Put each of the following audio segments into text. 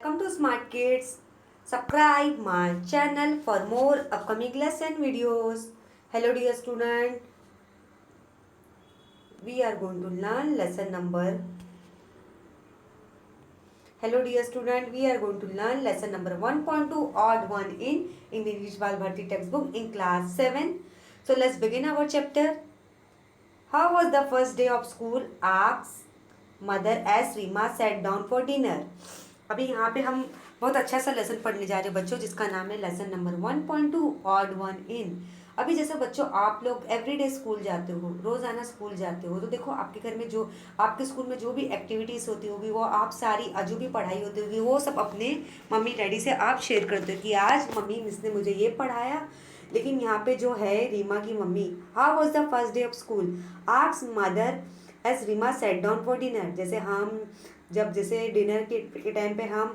Welcome to Smart Kids. Subscribe my channel for more upcoming lesson videos. Hello dear student. We are going to learn lesson number. Hello dear student. We are going to learn lesson number 1.2 odd one in English Bal Bharti textbook in class 7. So let's begin our chapter. How was the first day of school? Asked mother as Rima sat down for dinner. अभी यहाँ पे हम बहुत अच्छा सा lesson पढ़ने जा रहे हैं बच्चों, जिसका नाम है lesson number 1.2 odd one in. अभी जैसे बच्चों आप लोग एवरीडे स्कूल जाते हो, रोज़ाना स्कूल जाते हो, तो देखो आपके घर में जो आपके स्कूल में जो भी एक्टिविटीज़ होती होगी, वो आप सारी जो भी पढ़ाई होती होगी वो सब अपने मम्मी डैडी से आप शेयर करते हो कि आज मम्मी मिस ने मुझे ये पढ़ाया। लेकिन यहाँ पे जो है रीमा की mummy, how was the first day of school asked mother as Reema sat down for dinner. जैसे हम जब जैसे डिनर के टाइम पे हम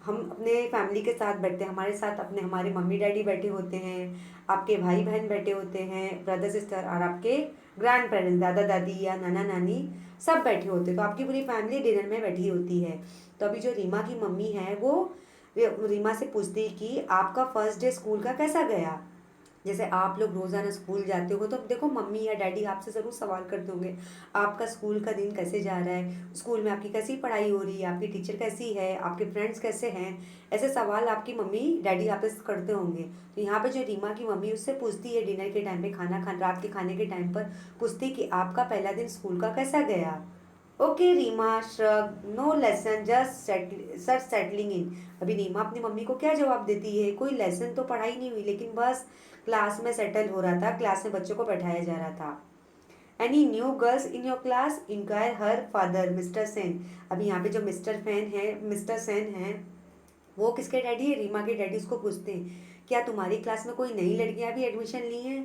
अपने फैमिली के साथ बैठते हैं, हमारे साथ अपने हमारे मम्मी डैडी बैठे होते हैं, आपके भाई बहन बैठे होते हैं, ब्रदर सिस्टर, और आपके ग्रैंड पेरेंट्स दादा दादी या नाना नानी सब बैठे होते हैं। तो आपकी पूरी फैमिली डिनर में बैठी होती है। तो अभी जो रीमा की मम्मी है वो रीमा से पूछती है कि आपका फर्स्ट डे स्कूल का कैसा गया। जैसे आप लोग रोज़ाना स्कूल जाते हो तो देखो मम्मी या डैडी आपसे ज़रूर सवाल करते होंगे आपका स्कूल का दिन कैसे जा रहा है, स्कूल में आपकी कैसी पढ़ाई हो रही है, आपकी टीचर कैसी है, आपके फ्रेंड्स कैसे हैं। ऐसे सवाल आपकी मम्मी डैडी आपसे करते होंगे। तो यहाँ पे जो रीमा की मम्मी उससे पूछती है डिनर के टाइम पे, रात के खाने के टाइम पर पूछती कि आपका पहला दिन स्कूल का कैसा गया। Okay Reema shrug, no lesson just settling in. अभी रीमा अपनी मम्मी को क्या जवाब देती है, कोई लेसन तो पढ़ाई नहीं हुई, लेकिन बस क्लास में सेटल हो रहा था, क्लास में बच्चों को बैठाया जा रहा था। Any new girls in your class enquired her father mister Sen. अभी यहाँ पे जो मिस्टर सेन है वो किसके डैडी है, रीमा के डैडी। उसको पूछते हैं क्या तुम्हारी क्लास में कोई नई लड़कियां भी एडमिशन ली हैं।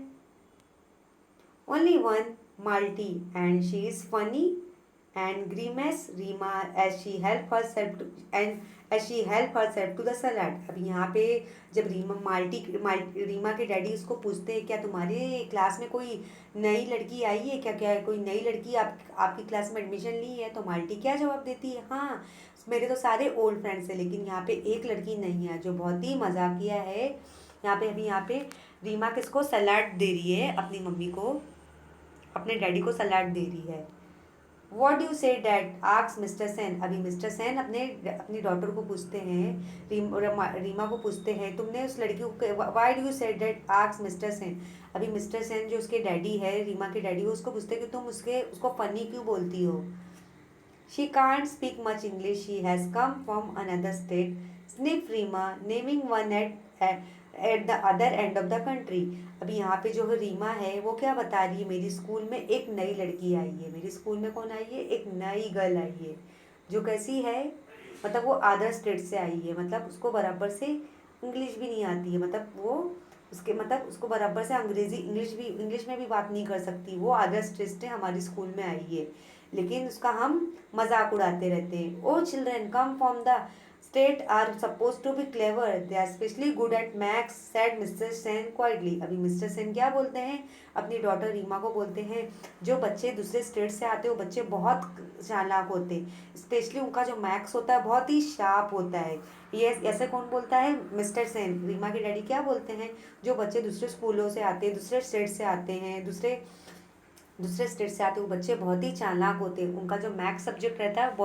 Only one, multi, and she is funny and grimace Rima as she help herself to the salad। अभी यहाँ पे जब रीमा के डैडी उसको पूछते हैं क्या तुम्हारे क्लास में कोई नई लड़की आई है, क्या क्या कोई नई लड़की आपकी क्लास में एडमिशन ली है। तो माल्टी क्या जवाब देती है, हाँ मेरे तो सारे ओल्ड फ्रेंड्स हैं, लेकिन यहाँ पे एक लड़की नहीं है जो बहुत ही मजाकिया है। यहाँ पे रीमा किसको सलाड दे रही है, अपनी मम्मी को, अपने डैडी को सलाड दे रही है। वॉट यू से डैड आस्क्ड मिस्टर सेन। अभी मिस्टर सेन अपनी डॉटर को पूछते हैं, रीमा को पूछते हैं तुमने उस लड़की को वाई डू यू से डैड आस्क्ड मिस्टर सेन। अभी मिस्टर सेन जो उसके डैडी है, रीमा के डैडी, उसको पूछते हैं कि तुम उसको फनी क्यों बोलती हो। She can't speak much English, she has come from another state, sniff Reema naming one at the other end of the country. अभी यहाँ पे जो रीमा है वो क्या बता रही है, मेरी स्कूल में एक नई लड़की आई है। मेरी स्कूल में कौन आई है, एक नई गर्ल आई है जो कैसी है, मतलब वो अदर स्टेट से आई है, मतलब उसको बराबर से इंग्लिश भी नहीं आती है, मतलब उसको बराबर से इंग्लिश में भी बात नहीं कर सकती। वो अदर स्टेट से हमारी स्कूल में आई है, लेकिन उसका हम मजाक उड़ाते रहते हैं। Oh children come from the state are suppose to be clever, they are specially good at maths, said mister Sen quietly. अभी मिस्टर सेन क्या बोलते हैं, अपनी डॉटर रीमा को बोलते हैं जो बच्चे दूसरे स्टेट से आते हो बच्चे बहुत चालाक होते हैं, स्पेशली उनका जो मैथ्स होता है बहुत ही शार्प होता है। ये ऐसे कौन बोलता है, मिस्टर सेन। रीमा के डैडी क्या बोलते हैं, जो बच्चे दूसरे स्कूलों से आते हैं, दूसरे स्टेट से आते हैं, दूसरे स्टेट से आते हैं, वो बच्चे बहुत ही चालाक होते हैं। उनका जो मैथ्स सब्जेक्ट रहता है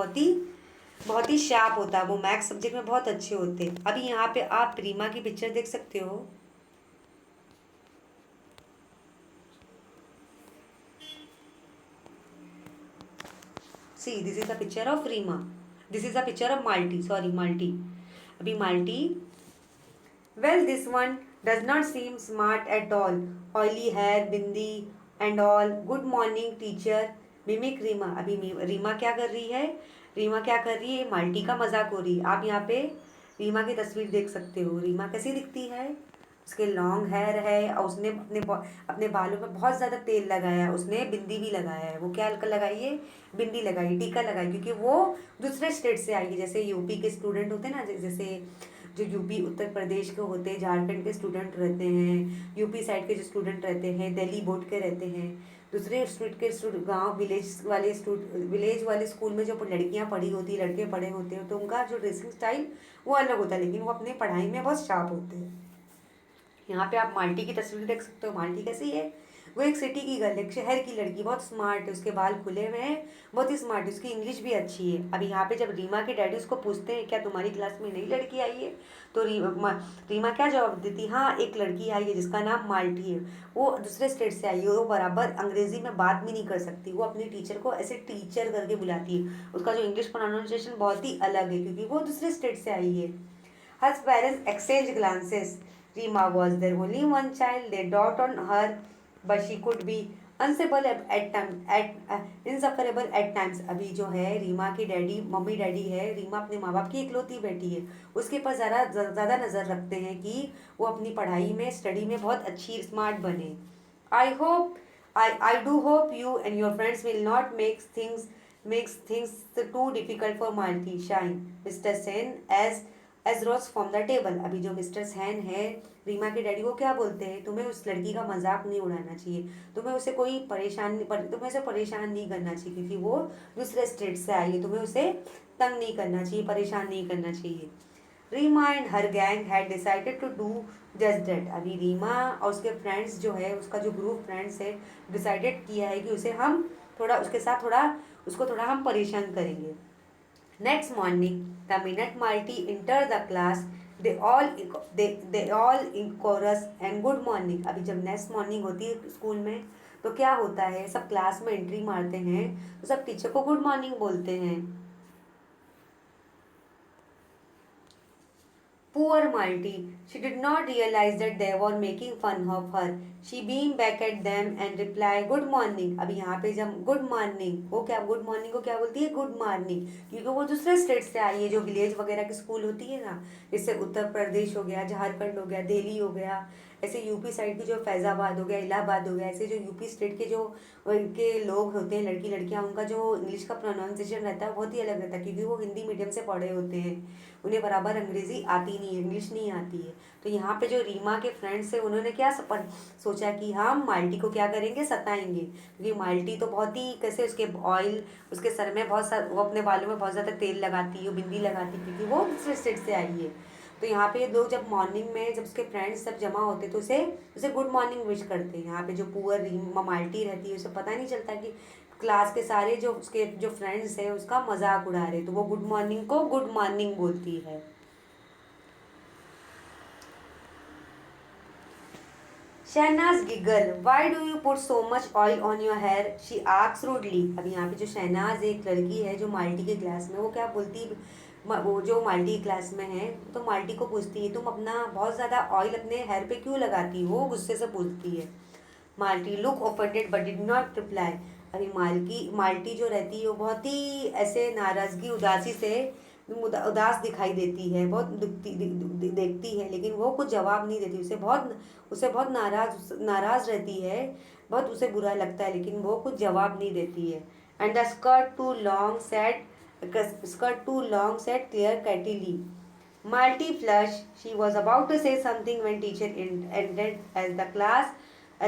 बहुत ही शार्प होता है, वो मैथ्स सब्जेक्ट में बहुत अच्छे होते हैं। अभी यहाँ पे आप रीमा की पिक्चर देख सकते हो। See this is the picture of Reema, this is the picture of Malti. अभी Malti, well this one does not seem smart at all, oily hair, bindi and all, good morning teacher, mimic Reema. अभी रीमा क्या कर रही है, माल्टी का मजाक हो रही है। आप यहाँ पे रीमा की तस्वीर देख सकते हो, रीमा कैसी दिखती है, उसके लॉन्ग हेयर है और उसने अपने बालों में बहुत ज़्यादा तेल लगाया है, उसने बिंदी भी लगाया है। वो क्या लगाई है, बिंदी लगाई, टीका लगाई, क्योंकि वो दूसरे स्टेट से आई है। जैसे यूपी के स्टूडेंट होते हैं ना, जैसे जो यूपी उत्तर प्रदेश के होते हैं, झारखंड के स्टूडेंट रहते हैं, यूपी साइड के जो स्टूडेंट रहते हैं, दिल्ली बोर्ड के रहते हैं, दूसरे स्टेट के गांव विलेज वाले स्कूल में जो लड़कियां पढ़ी होती हैं, लड़के पढ़े होते हैं, तो उनका जो ड्रेसिंग स्टाइल वो अलग होता है, लेकिन वो अपने पढ़ाई में बहुत शार्प होते हैं। यहाँ पे आप माल्टी की तस्वीर देख सकते हो। माल्टी कैसी है? वो एक सिटी की गर्ल, एक शहर की लड़की, बहुत स्मार्ट है, उसके बाल खुले हुए हैं, बहुत ही स्मार्ट है, उसकी इंग्लिश भी अच्छी है। अभी यहाँ पे जब रीमा के डैडी उसको पूछते हैं क्या तुम्हारी क्लास में नई लड़की आई है, तो रीमा क्या जवाब देती? हाँ, एक लड़की आई है जिसका नाम माल्टी है, वो दूसरे स्टेट से आई है, वो बराबर अंग्रेजी में बात भी नहीं कर सकती, वो अपने टीचर को ऐसे टीचर करके बुलाती है, उसका जो इंग्लिश प्रोनाउंसिएशन बहुत ही अलग है क्योंकि वो दूसरे स्टेट से आई है। Her parents exchanged glances. Rima was their only one child. They doted on her, but she could be insufferable at times. अभी जो है रीमा के डैडी, मम्मी डैडी है, रीमा अपने माँ बाप की इकलौती बेटी है, उसके पास ज़्यादा नज़र रखते हैं कि वो अपनी पढ़ाई में, स्टडी में बहुत अच्छी स्मार्ट बने। I hope I do hope you and your friends will not makes things too difficult for Malti. Shine, Mr. Sen as rose from the table. अभी जो मिस्टर सैन है, रीमा के डैडी, वो क्या बोलते हैं? तुम्हें उस लड़की का मजाक नहीं उड़ाना चाहिए, तुम्हें उसे परेशान नहीं करना चाहिए क्योंकि वो दूसरे स्टेट से आई है, तुम्हें उसे तंग नहीं करना चाहिए, परेशान नहीं करना चाहिए। Reema and her gang had decided to do just that. अभी रीमा और उसके फ्रेंड्स जो है, उसका जो ग्रुप फ्रेंड्स है, डिसाइडेड किया है कि उसे हम थोड़ा उसके साथ उसको थोड़ा हम परेशान करेंगे। Next morning the minute Malti enter the class they all in chorus and good morning. अभी जब नेक्स्ट मॉर्निंग होती है स्कूल में तो क्या होता है, सब क्लास में एंट्री मारते हैं तो सब टीचर को गुड मॉर्निंग बोलते हैं। Poor Malty. She did not realize that they were making fun of her. She beamed back at them and replied, "Good morning." अभी यहाँ पे जब गुड मॉर्निंग, वो क्या गुड मॉर्निंग को क्या बोलती है? गुड मॉर्निंग, क्योंकि वो दूसरे स्टेट से आई है, जो विलेज वगैरह की स्कूल होती है ना, जैसे उत्तर प्रदेश हो गया, झारखंड हो गया, दिल्ली हो गया, ऐसे यूपी साइड की जो फैज़ाबाद हो गया, इलाहाबाद हो गया, ऐसे जो यूपी स्टेट के जो उनके लोग होते हैं, लड़की लड़कियां, उनका जो इंग्लिश का प्रोनाउंसिएशन रहता है बहुत ही अलग रहता है क्योंकि वो हिंदी मीडियम से पढ़े होते हैं, उन्हें बराबर अंग्रेज़ी आती नहीं है, इंग्लिश नहीं आती है। तो यहाँ पे जो रीमा के फ्रेंड्स है, उन्होंने क्या सोचा कि हम माल्टी को क्या करेंगे? सताएंगे, क्योंकि माल्टी तो बहुत ही कैसे उसके ऑयल, उसके सर में बहुत सा, वो अपने बालों में बहुत ज़्यादा तेल लगाती है, बिंदी लगाती है क्योंकि वो दूसरे स्टेट से आई है। तो यहाँ पे लोग जब मॉर्निंग में, जब उसके फ्रेंड्स सब जमा होते तो उसे उसे गुड मॉर्निंग विश करते हैं। यहाँ पे जो पुअर रीमा माल्टी रहती है, उसे पता नहीं चलता कि क्लास के सारे जो उसके जो फ्रेंड्स हैं उसका मजाक उड़ा रहे, तो वो गुड मॉर्निंग को गुड मॉर्निंग बोलती है। Shehnaz giggle, why do you put so much oil on your hair, she asks rudely. अभी यहाँ पे जो शहनाज एक लड़की है जो माल्टी के क्लास में, वो क्या बोलती, वो जो माल्टी क्लास में है तो माल्टी को पूछती है तुम अपना बहुत ज़्यादा ऑयल अपने हेयर पे क्यों लगाती हो, गुस्से से पूछती है। Multi look offended but did not reply. अभी माल्टी जो रहती है वो बहुत ही ऐसे नाराज़गी, उदासी से उदास दिखाई देती है, बहुत देखती है, लेकिन वो कुछ जवाब नहीं देती, उसे बहुत नाराज़ रहती है, बहुत उसे बुरा लगता है, लेकिन वो कुछ जवाब नहीं देती है। And the skirt too long said Claire Catily. Malty flushed. She was about to say something when teacher ended. As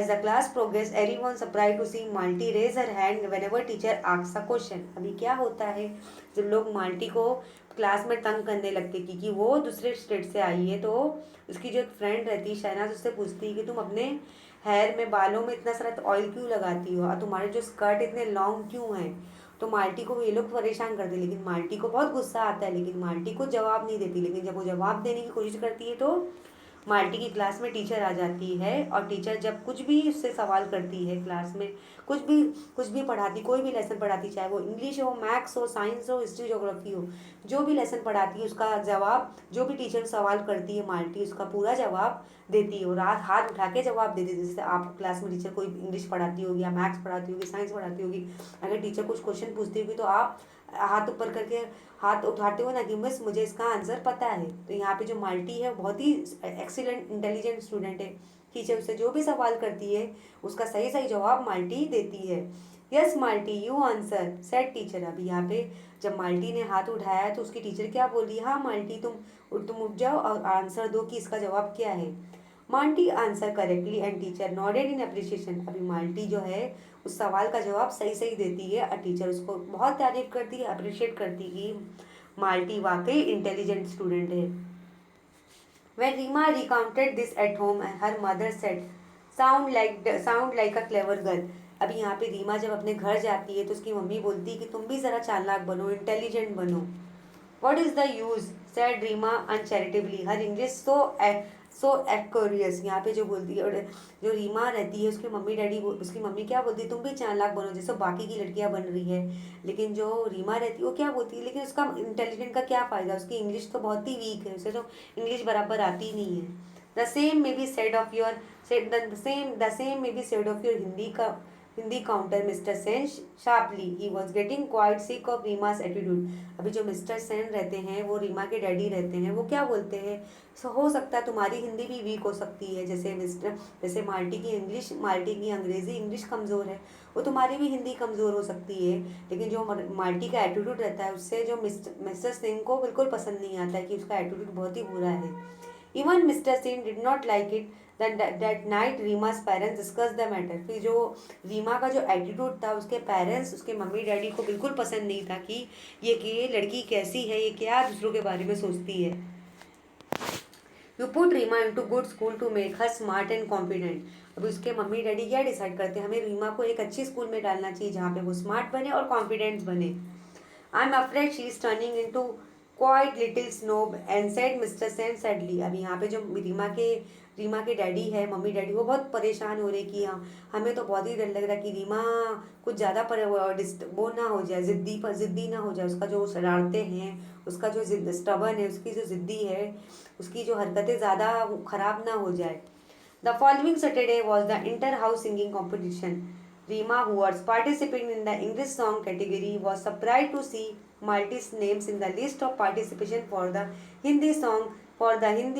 the class progressed, everyone surprised to see Malty raise her hand whenever teacher asks a question. अभी क्या होता है जब लोग multi को class में तंग करने लगते क्योंकि वो दूसरे स्टेट से आई है, तो उसकी जो एक फ्रेंड रहती है शहनाज, उससे पूछती है कि तुम अपने हेयर में, बालों में इतना सारा ऑयल क्यों लगाती हो और तुम्हारे जो स्कर्ट इतने लॉन्ग क्यों हैं। तो माल्टी को ये लोग परेशान करते, लेकिन माल्टी को बहुत गुस्सा आता है, लेकिन माल्टी को जवाब नहीं देती। लेकिन जब वो जवाब देने की कोशिश करती है तो माल्टी की क्लास में टीचर आ जाती है, और टीचर जब कुछ भी उससे सवाल करती है क्लास में, कुछ भी पढ़ाती, कोई भी लेसन पढ़ाती, चाहे वो इंग्लिश हो, मैथ्स हो, साइंस हो, हिस्ट्री, ज्योग्राफी हो, जो भी लेसन पढ़ाती है उसका जवाब, जो भी टीचर सवाल करती है माल्टी उसका पूरा जवाब देती है, और हाथ उठा के जवाब देती है। जैसे आप क्लास में टीचर कोई इंग्लिश पढ़ाती होगी या मैथ्स पढ़ाती होगी, साइंस पढ़ाती होगी, अगर टीचर कुछ क्वेश्चन पूछती होगी तो आप हाथ ऊपर करके हाथ उठाते हो ना कि मिस मुझे इसका आंसर पता है। तो यहाँ पे जो माल्टी है बहुत ही एक्सीलेंट इंटेलिजेंट स्टूडेंट है, टीचर उससे जो भी सवाल करती है उसका सही सही जवाब माल्टी देती है। Yes multi you answer said teacher. अभी यहाँ पे जब माल्टी ने हाथ उठाया तो उसकी टीचर क्या बोल रही है, हाँ माल्टी तुम उठ जाओ और आंसर दो कि इसका जवाब क्या है। Multi answer correctly and teacher nodded in appreciation. अभी माल्टी जो है उस सवाल का जवाब सही सही देती है और टीचर उसको बहुत तारीफ करती है, अप्रिशिएट करती है कि माल्टी वाकई इंटेलिजेंट स्टूडेंट है। When Rima recounted this at home, her mother said, sound like a clever girl." अभी यहाँ पे रीमा जब अपने घर जाती है तो उसकी मम्मी बोलती है कि तुम भी ज़रा चालाक बनो, इंटेलिजेंट बनो। What is the use? said Rima uncharitably. Her English so aquarius. यहाँ पे जो बोलती है और जो रीमा रहती है उसके मम्मी डैडी उसकी मम्मी क्या बोलती है, तुम भी चालाक बनो जैसे बाकी की लड़कियां बन रही है। लेकिन जो रीमा रहती है वो क्या बोलती है, लेकिन उसका इंटेलिजेंट का क्या फ़ायदा, उसकी इंग्लिश तो बहुत ही वीक है, उसे तो इंग्लिश बराबर आती नहीं है। The same may be said of your the same may be said of your Hindi counter mister Sen sharply. He was getting quite sick of Reema's attitude. अभी जो मिस्टर सेन रहते हैं वो रीमा के डैडी रहते हैं, वो क्या बोलते हैं, हो सकता है तुम्हारी हिंदी भी वीक हो सकती है, जैसे माल्टी की अंग्रेज़ी इंग्लिश कमज़ोर है, वो तुम्हारी भी हिंदी कमज़ोर हो सकती है। लेकिन जो माल्टी का एटीट्यूड रहता है उससे जो मिस्टर सिंह को बिल्कुल पसंद नहीं आता है कि उसका एटीट्यूड बहुत ही बुरा है। Even mister Singh did not like it that night Reema's parents discuss the matter. फिर जो रीमा का जो एटीट्यूड था उसके पेरेंट्स उसके मम्मी डैडी को बिल्कुल पसंद नहीं था कि ये लड़की कैसी है, ये क्या दूसरों के बारे में सोचती है। You put Reema into good school to make her smart and confident. अभी उसके मम्मी डैडी क्या डिसाइड करते हैं, हमें रीमा को एक अच्छी स्कूल में डालना चाहिए जहाँ पे वो स्मार्ट बने और कॉन्फिडेंट बने। I am afraid she is turning into quite little snob and said mister Sen sadly. अभी यहाँ पे जो रीमा के डैडी है, मम्मी डैडी, वो बहुत परेशान हो रहे कि हाँ हमें तो बहुत ही डर लग रहा है कि रीमा कुछ ज़्यादा वो ना हो जाए, ज़िद्दी ना हो जाए, उसका जो शरारतें हैं, उसका जो स्टबन है, उसकी जो ज़िद्दी है, उसकी जो हरकतें ज़्यादा ख़राब ना हो जाए। The following Saturday was the inter house singing competition. Rima, who was participating in the English song category, was surprised to see Malti's names in the list of participation for the Hindi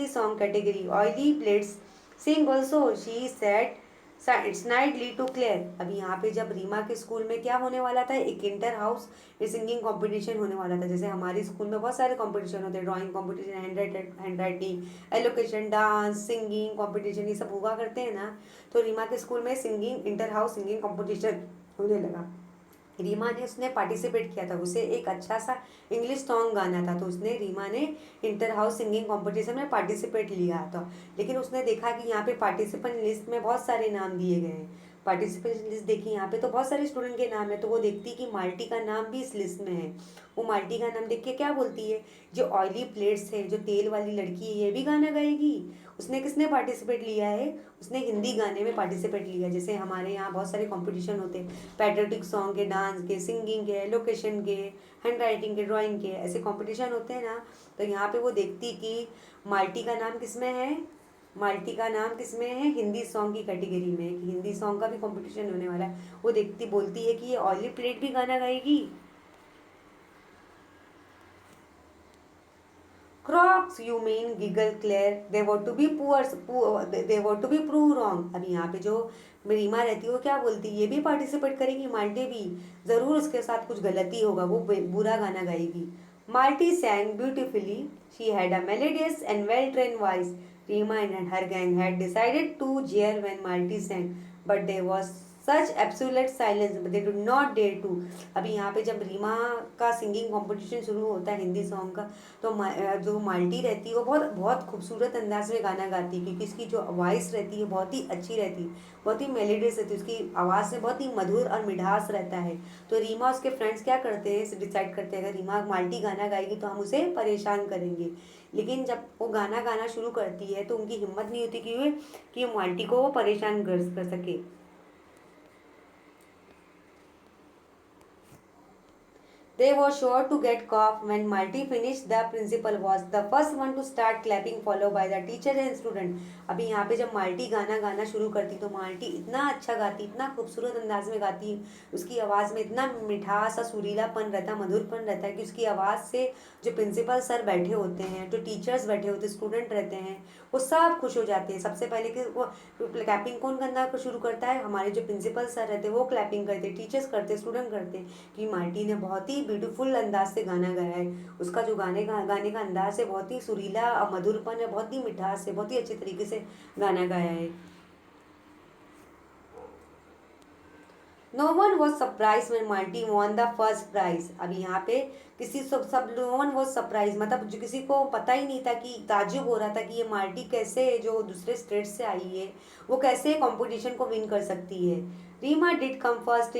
song category. Oily plates sing also, she said snidely to Claire. अभी यहाँ पे जब रीमा के school में क्या होने वाला था, एक इंटर हाउस सिंगिंग कंपटीशन होने वाला था। जैसे हमारे स्कूल में बहुत सारे कंपटीशन होते हैं, drawing competition, hand writing, allocation, dance, singing competition, ये सब हुआ करते हैं ना। तो रीमा के स्कूल में इंटर हाउस सिंगिंग कंपटीशन होने लगा। रीमा ने उसने पार्टिसिपेट किया था, उसे एक अच्छा सा इंग्लिश सॉन्ग गाना था, तो रीमा ने इंटर हाउस सिंगिंग कंपटीशन में पार्टिसिपेट लिया था। लेकिन उसने देखा कि यहाँ पे पार्टिसिपेंट लिस्ट में बहुत सारे नाम दिए गए हैं। पार्टिसिपेंट लिस्ट देखी यहाँ पे तो बहुत सारे स्टूडेंट के नाम है, तो वो देखती कि माल्टी का नाम भी इस लिस्ट में है। वो माल्टी का नाम देख के क्या बोलती है, जो ऑयली प्लेट्स है, जो तेल वाली लड़की है, ये भी गाना गाएगी। उसने किसने पार्टिसिपेट लिया है, उसने हिंदी गाने में पार्टिसिपेट लिया। जैसे हमारे यहाँ बहुत सारे कंपटीशन होते हैं, पैट्रियोटिक सॉन्ग के, डांस के, सिंगिंग के, लोकेशन के, हैंड राइटिंग के, ड्राइंग के, ऐसे कंपटीशन होते हैं ना। तो यहाँ पे वो देखती कि माल्टी का नाम किसमें है, माल्टी का नाम किसमें है, हिंदी सॉन्ग की कैटेगरी में, कि हिंदी सॉन्ग का भी कंपटीशन होने वाला है। वो देखती बोलती है कि ये ऑयली प्लेट भी गाना गाएगी। Crocs, you mean? Giggled Claire. They were to be they were to be proved wrong. अभी यहाँ पे जो रीमा रहती है वो क्या बोलती है, ये भी पार्टिसिपेट करेगी, माल्टी भी, ज़रूर उसके साथ कुछ गलती होगा, वो बुरा गाना गाएगी। Malti sang beautifully. She had a melodious and well-trained voice. Rima and her gang had decided to jeer when Malti sang, but there was such absolute silence, they do not dare to. अभी यहाँ पे जब रीमा का singing competition शुरू होता है Hindi song का, तो जो माल्टी रहती है वो बहुत बहुत खूबसूरत अंदाज में गाना गाती है, क्योंकि इसकी जो वॉइस रहती है बहुत ही अच्छी रहती है, बहुत ही मेलोडियस रहती है, उसकी आवाज़ में बहुत ही मधुर और मिठास रहता है। तो रीमा उसके फ्रेंड्स क्या करते हैं, डिसाइड करते हैं अगर रीमा माल्टी गाना गाएगी तो हम उसे परेशान करेंगे। लेकिन जब वो गाना गाना शुरू करती है तो उनकी हिम्मत नहीं होती कि माल्टी को वो परेशान कर सके। They were sure to get cough. When Malti finished, the principal was the first one to start clapping, followed by the teacher and student. अभी यहाँ पे जब माल्टी गाना गाना शुरू करती तो माल्टी इतना अच्छा गाती, इतना खूबसूरत अंदाज में गाती, उसकी आवाज़ में इतना मिठास और सुरीलापन रहता, मधुरपन रहता है कि उसकी आवाज़ से जो प्रिंसिपल सर बैठे होते हैं, जो टीचर्स बैठे होते, स्टूडेंट रहते हैं, वो सब खुश हो जाते हैं। सबसे पहले कि वो क्लैपिंग कौन करना शुरू करता है? हमारे जो प्रिंसिपल सर रहते हैं वो क्लैपिंग करते, टीचर्स करते, स्टूडेंट करते, कि माल्टी ने बहुत ही ब्यूटीफुल अंदाज से गाना गाया है। उसका जो गाने का अंदाज है बहुत ही सुरीला और मधुरपन है, बहुत ही मिठास है, बहुत ही अच्छे तरीके से गाना गाया है। No one was surprised when Malti won the first prize. अभी यहाँ पे किसी सब no one was surprised, मतलब जो किसी को पता ही नहीं था, कि ताज्जुब हो रहा था कि ये माल्टी कैसे जो दूसरे स्टेट से आई है वो कैसे कंपटीशन को विन कर सकती है। Reema did come first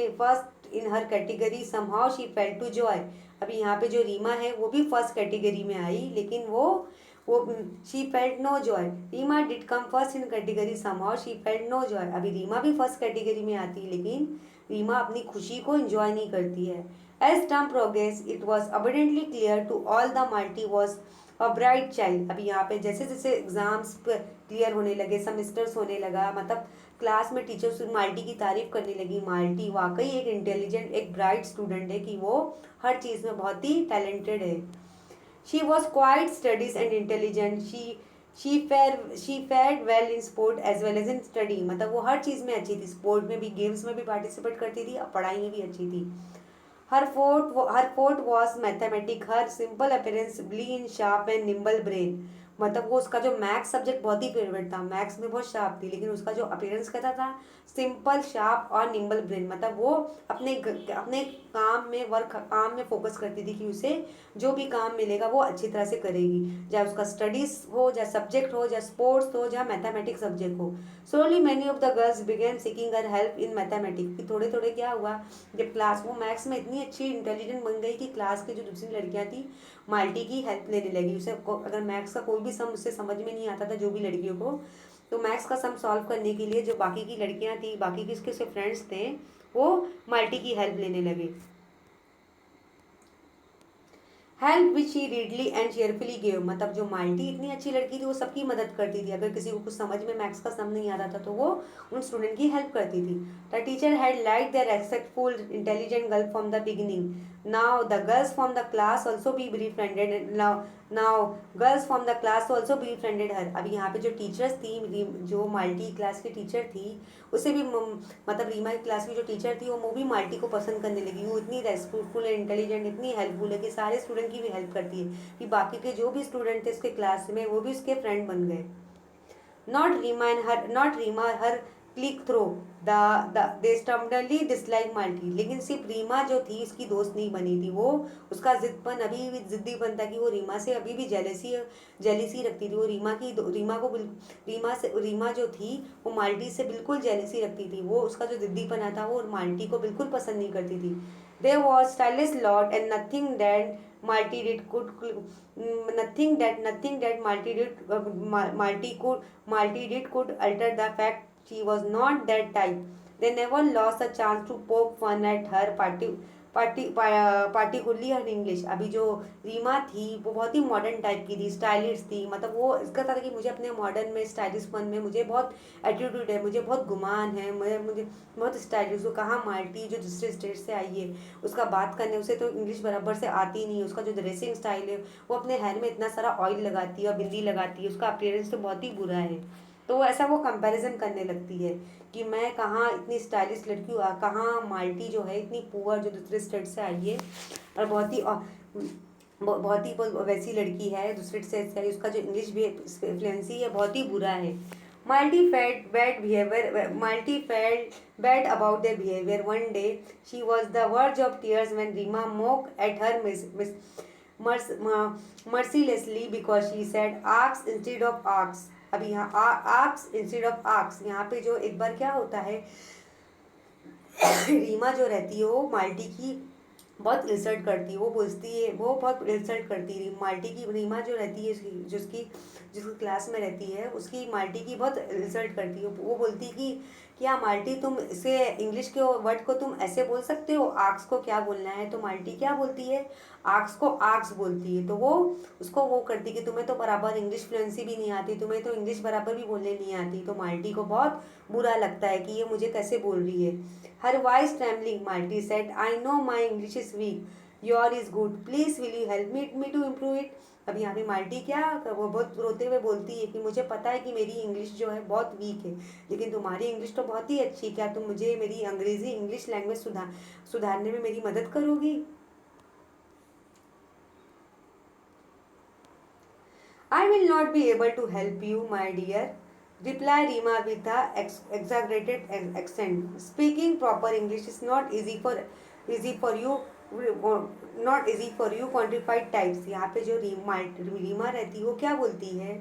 in her category, somehow she felt to joy. अभी यहाँ पे जो रीमा है वो भी फर्स्ट कैटेगरी में आई, लेकिन वो she felt no joy. Reema did come first in category, somehow she felt no joy. अभी रीमा भी फर्स्ट कैटेगरी में आती है, लेकिन रीमा अपनी खुशी को एंजॉय नहीं करती है। As time progress it was abundantly clear to all the Malti was a bright child. अभी यहाँ पे जैसे जैसे एग्जाम्स क्लियर होने लगे, सेमेस्टर्स होने लगा, मतलब क्लास में टीचर्स माल्टी की तारीफ करने लगी। माल्टी वाकई एक इंटेलिजेंट, एक ब्राइट स्टूडेंट है, कि वो हर चीज़ में बहुत ही टैलेंटेड है। She was quite studious and intelligent. She fared well in sport as well as in study, मतलब वो हर चीज़ में अच्छी थी, स्पोर्ट में भी, गेम्स में भी पार्टिसिपेट करती थी और पढ़ाई में भी अच्छी थी। Her forte was mathematic, her simple appearance belied sharp and nimble brain, मतलब वो उसका जो मैथ्स सब्जेक्ट बहुत ही फेवरेट था, मैथ्स में बहुत शार्प थी, लेकिन उसका जो अपीयरेंस कहता था सिंपल शार्प और निम्बल ब्रेन, मतलब वो अपने काम में फोकस करती थी, कि उसे जो भी काम मिलेगा वो अच्छी तरह से करेगी, चाहे उसका स्टडीज हो, चाहे सब्जेक्ट हो, चाहे स्पोर्ट्स हो, चाहे मैथमेटिक्स सब्जेक्ट हो। Soon many of the girls begin seeking her help in mathematics, कि थोड़े थोड़े क्या हुआ, जब क्लास वो मैथ्स में इतनी अच्छी इंटेलिजेंट बन गई कि क्लास की जो दूसरी लड़कियां थी माल्टी की हेल्प लेने लगी। उसे अगर मैथ्स का कोई भी सम उससे समझ में नहीं आता था, जो भी लड़कियों को, तो मैथ्स का सम सॉल्व करने के लिए जो बाकी की लड़कियां थी, बाकी के उसके फ्रेंड्स थे, वो माल्टी की हेल्प लेने लगे। Help which he readily and cheerfully give, मतलब जो माल्टी इतनी अच्छी लड़की थी वो सबकी मदद करती थी। अगर किसी को कुछ समझ में मैथ्स का सम नहीं आता था तो वो उन स्टूडेंट की हेल्प करती थी। The teacher had like the respectful intelligent girl from the beginning. Now the girls from the class also be befriended now girls from the class also befriended हर। अभी यहाँ पे जो टीचर्स थी, जो माल्टी क्लास की teacher थी, उसे भी मतलब रीमा की क्लास की जो टीचर थी वो भी माल्टी को पसंद करने लगी। वो इतनी रेस्पेक्टफुल एंड इंटेलिजेंट, इतनी हेल्पफुल है कि सारे स्टूडेंट की भी हेल्प करती है, कि बाकी के जो भी स्टूडेंट थे उसके क्लास में वो भी उसके फ्रेंड बन गए। Not Rima her click through they stubbornly dislike multi, लेकिन सिर्फ रीमा जो थी उसकी दोस्त नहीं बनी थी, वो उसका जिद्दपन अभी भी जिद्दीपन था, कि वो रीमा से अभी भी जेलेसी रखती थी। वो रीमा जो थी वो माल्टी से बिल्कुल जेलेसी रखती थी। वो उसका जो जिद्दीपना था वो माल्टी को बिल्कुल पसंद नहीं करती थी। There was stylish lot and Malti did could nothing that Malti did could alter the fact she was not that type. They never lost a chance to poke fun at her particularly her English। अभी जो रीमा थी वो बहुत ही modern type की थी, stylish थी, मतलब वो इसका था कि मुझे अपने मॉडर्न में, स्टाइलिश फन में मुझे बहुत एटीट्यूड है, मुझे बहुत गुमान है, मुझे बहुत स्टाइलिश। वो कहाँ माल्टी जो दूसरे स्टेट से आई है, उसका बात करने उसे तो इंग्लिश बराबर से आती नहीं है। उसका जो ड्रेसिंग स्टाइल है, वो अपने हेयर में इतना सारा ऑयल लगाती है और बिंदी लगाती है, उसका अपीयरेंस तो बहुत ही बुरा है। तो ऐसा वो कंपैरिजन करने लगती है कि मैं कहाँ इतनी स्टाइलिश लड़की हूँ, कहाँ माल्टी जो है इतनी पुअर जो दूसरे स्टेट से आई है और बहुत ही वैसी लड़की है दूसरे स्टेट से आई, उसका जो इंग्लिश भी फ्लुएंसी है बहुत ही बुरा है। Malti felt bad about their behavior. One day, she was the verge of tears when Rima mocked at her mercilessly because she said ask instead of ask. अभी यहाँ ask instead of ask, यहाँ पे जो एक बार क्या होता है रीमा जो रहती है वो माल्टी की बहुत इंसल्ट करती है, वो बोलती है, वो बहुत इंसल्ट करती है माल्टी की। रीमा जो रहती है जिसकी क्लास में रहती है, उसकी माल्टी की बहुत इंसल्ट करती है। वो बोलती है कि क्या माल्टी, तुम इसे इंग्लिश के वर्ड को तुम ऐसे बोल सकते हो, आक्स को क्या बोलना है? तो माल्टी क्या बोलती है, आक्स को आक्स बोलती है। तो वो उसको वो करती कि तुम्हें तो बराबर इंग्लिश फ्लुएंसी भी नहीं आती, तुम्हें तो इंग्लिश बराबर भी बोलने नहीं आती। तो माल्टी को बहुत बुरा लगता है कि ये मुझे कैसे बोल रही है। Her voice trembling, Malti said, I know my English is weak, your is good, please will you help me to improve it. अब यहाँ पे माल्टी क्या, वो बहुत रोते हुए बोलती है कि मुझे पता है कि मेरी इंग्लिश जो है बहुत वीक है, लेकिन तुम्हारी इंग्लिश तो बहुत ही अच्छी, क्या तुम मुझे मेरी अंग्रेजी इंग्लिश लैंग्वेज सुधारने में मेरी मदद करोगी? I will not be able to help you, my dear, replied Rima with a exaggerated accent. Speaking proper English is not easy for you, not easy for you quantified types. यहाँ पे जो रीमा रहती है वो क्या बोलती है?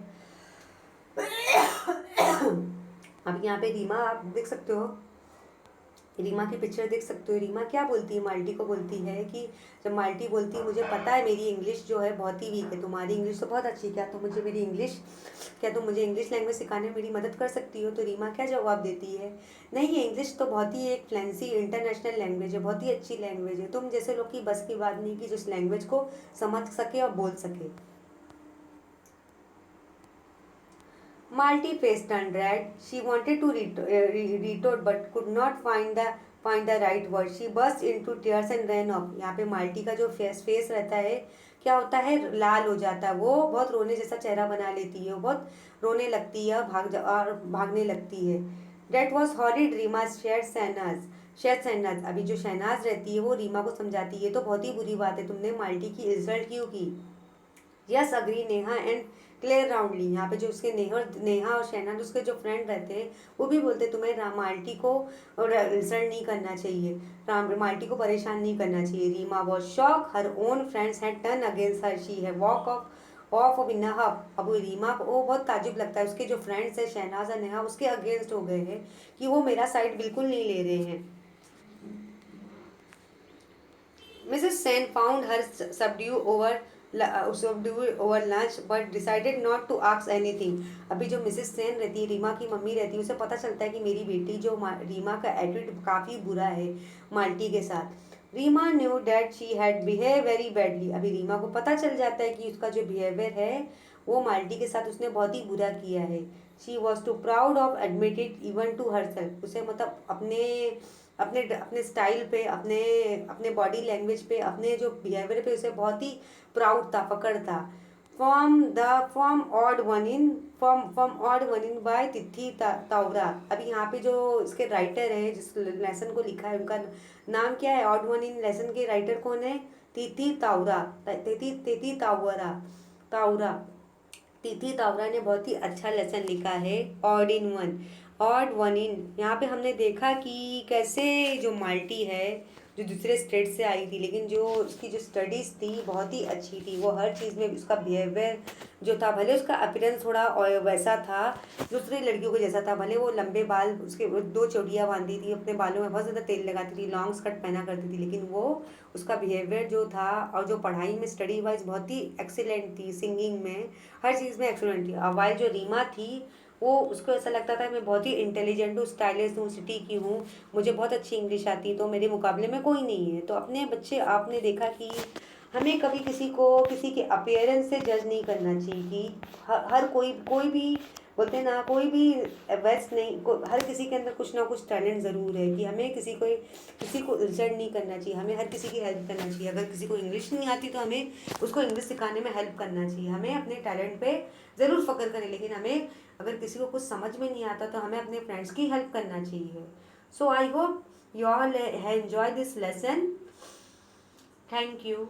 अब यहाँ पे रीमा आप देख सकते हो, रीमा की पिक्चर देख सकते हो। रीमा क्या बोलती है, माल्टी को बोलती है कि जब माल्टी बोलती है मुझे पता है मेरी इंग्लिश जो है बहुत ही वीक है, तुम्हारी इंग्लिश तो बहुत अच्छी है, क्या तुम मुझे इंग्लिश लैंग्वेज सिखाने में मेरी मदद कर सकती हो? तो रीमा क्या जवाब देती है, नहीं, ये इंग्लिश तो बहुत ही एक फ्लैंसी इंटरनेशनल लैंग्वेज है, बहुत ही अच्छी लैंग्वेज है, तुम जैसे लोग की बस की बात नहीं कि जिस लैंग्वेज को समझ सके और बोल सके। Malty face turned red. She wanted to retort but could not find the right word. She burst into tears and ran off. यहाँ पे माल्टी का जो फेस रहता है, क्या होता है, लाल हो जाता है, वो बहुत रोने जैसा चेहरा बना लेती है, वो बहुत रोने लगती है और भागने लगती है। That was horrid, Reema share Shehnaz. अभी जो शहनाज रहती है वो रीमा को समझाती है, तो बहुत ही बुरी बात है, तुमने माल्टी की इंसल्ट क्यों की? Yes agree Neha and clear roundly. यहाँ पे जो उसके नेहा और शहनाज उसके जो फ्रेंड रहते हैं वो भी बोलते तुम्हें माल्टी को इंसल्ट नहीं करना चाहिए, माल्टी को परेशान नहीं करना चाहिए। Reema was shock, her own friends had turn against her, she है वॉक ऑफ इन हब। अब रीमा को वो बहुत ताजुब लगता है, उसके जो फ्रेंड्स है शहनाज और नेहा उसके अगेंस्ट हो गए हैं कि वो मेरा साइड बिल्कुल नहीं ले रहे हैं। Mrs. Sen found her subdued over lunch but decided not to ask anything. अभी जो मिसेस सेन रहती है, रीमा की मम्मी रहती है, उसे पता चलता है कि मेरी बेटी जो रीमा का एटीट्यूड काफ़ी बुरा है माल्टी के साथ। Reema knew that she had behave very badly. अभी रीमा को पता चल जाता है कि उसका जो बिहेवियर है वो माल्टी के साथ उसने बहुत ही बुरा किया है। She was too proud of admit it even to herself. उसे मतलब अपने अपने अपने स्टाइल पे, अपने अपने बॉडी लैंग्वेज पे, अपने जो बिहेवियर पे उसे बहुत ही प्राउड था, फकड़ था। From odd one in by तिथि तावरा। अभी यहाँ पे जो इसके राइटर है जिस लेसन को लिखा है उनका नाम क्या है? ऑड वन इन लेसन के राइटर कौन है? तिथि तावरा। तिथि तावरा तिथि तावरा ने बहुत ही अच्छा लेसन लिखा है, ऑड वन इन। यहाँ पे हमने देखा कि कैसे जो माल्टी है जो दूसरे स्टेट से आई थी, लेकिन जो उसकी जो स्टडीज़ थी बहुत ही अच्छी थी, वो हर चीज़ में उसका बिहेवियर जो था, भले उसका अपीयरेंस थोड़ा वैसा था दूसरी लड़कियों को जैसा था, भले वो लंबे बाल, उसके दो चोटियाँ बांधती थी, अपने बालों में बहुत ज़्यादा तेल लगाती थी, लॉन्ग स्कर्ट पहना करती थी, लेकिन वो उसका बिहेवियर जो था और जो पढ़ाई में स्टडी वाइज बहुत ही एक्सीलेंट थी, सिंगिंग में हर चीज़ में एक्सीलेंट थी। वाइल जो रीमा थी वो उसको ऐसा लगता था मैं बहुत ही इंटेलिजेंट हूँ, स्टाइलिश हूँ, सिटी की हूँ, मुझे बहुत अच्छी इंग्लिश आती है, तो मेरे मुकाबले में कोई नहीं है। तो अपने बच्चे आपने देखा कि हमें कभी किसी को किसी के अपीयरेंस से जज नहीं करना चाहिए कि हर कोई भी बोलते हैं ना, कोई भी बेस्ट नहीं, हर किसी के अंदर कुछ ना कुछ टैलेंट ज़रूर है, कि हमें किसी को इंसल्ट नहीं करना चाहिए, हमें हर किसी की हेल्प करना चाहिए। अगर किसी को इंग्लिश नहीं आती तो हमें उसको इंग्लिश सिखाने में हेल्प करना चाहिए, हमें अपने टैलेंट पे ज़रूर फ़ख्र करें, लेकिन हमें अगर किसी को कुछ समझ में नहीं आता तो हमें अपने फ्रेंड्स की हेल्प करना चाहिए। So I hope you all have enjoy this lesson. Thank you.